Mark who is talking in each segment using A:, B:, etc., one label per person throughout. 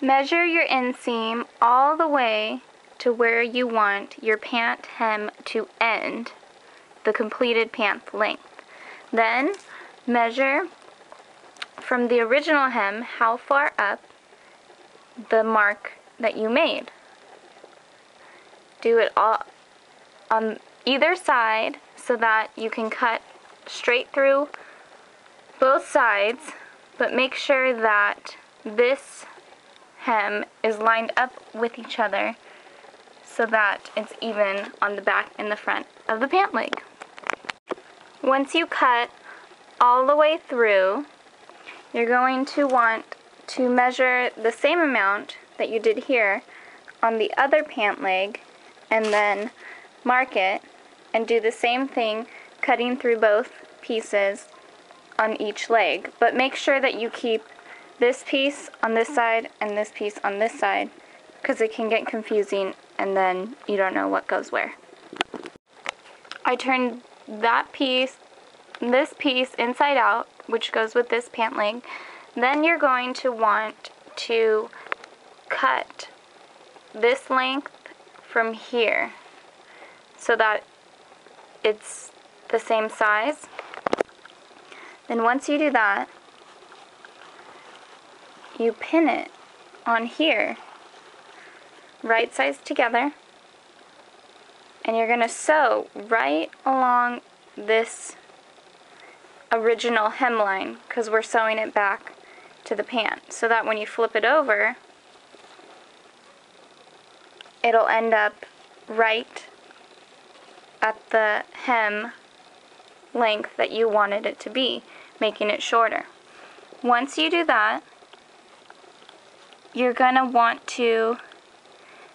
A: Measure your inseam all the way to where you want your pant hem to end, the completed pant length. Then measure from the original hem how far up the mark that you made. Do it all on either side so that you can cut straight through both sides, but make sure that this hem is lined up with each other so that it's even on the back and the front of the pant leg. Once you cut all the way through, you're going to want to measure the same amount that you did here on the other pant leg and then mark it and do the same thing, cutting through both pieces on each leg. But make sure that you keep this piece on this side and this piece on this side, because it can get confusing and then you don't know what goes where. I turned that piece, this piece inside out, which goes with this pant leg. Then you're going to want to cut this length from here so that it's the same size. Then once you do that, you pin it on here, right sides together, and you're going to sew right along this original hemline, because we're sewing it back to the pant, so that when you flip it over, it'll end up right at the hem length that you wanted it to be, making it shorter. Once you do that, you're going to want to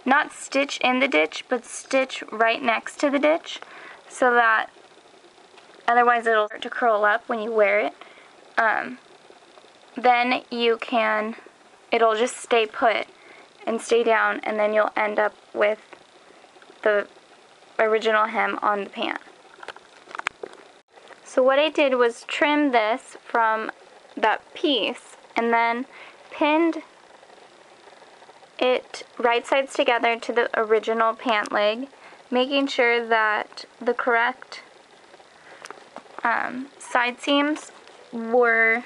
A: not stitch in the ditch, but stitch right next to the ditch, so that otherwise it'll start to curl up when you wear it. Then it'll just stay put and stay down, and then you'll end up with the original hem on the pant. So what I did was trim this from that piece and then pinned it right sides together to the original pant leg, making sure that the correct side seams were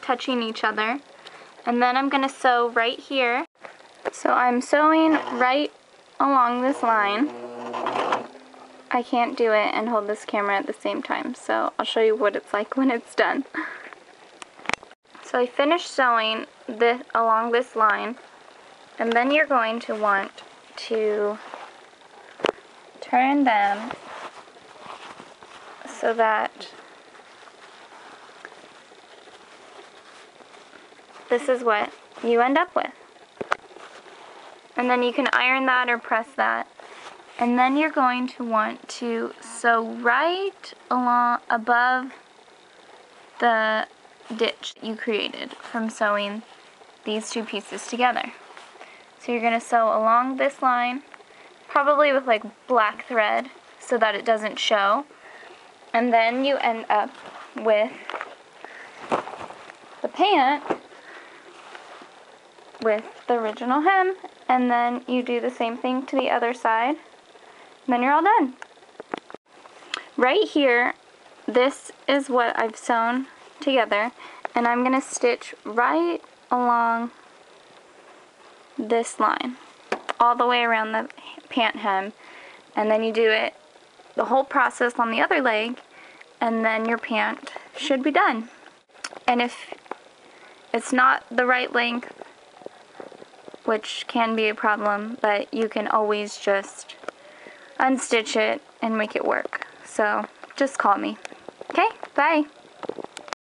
A: touching each other. And then I'm going to sew right here. So I'm sewing right along this line. I can't do it and hold this camera at the same time, so I'll show you what it's like when it's done. So I finished sewing this along this line, and then you're going to want to turn them so that this is what you end up with. And then you can iron that or press that. And then you're going to want to sew right along above the ditch you created from sewing these two pieces together. So you're going to sew along this line, probably with like black thread so that it doesn't show. And then you end up with the pant with the original hem, and then you do the same thing to the other side, and then you're all done. Right here, this is what I've sewn together, and I'm going to stitch right along this line, all the way around the pant hem, and then you do it, the whole process on the other leg, and then your pant should be done. And if it's not the right length, which can be a problem, but you can always just unstitch it and make it work. So just call me. Okay, bye.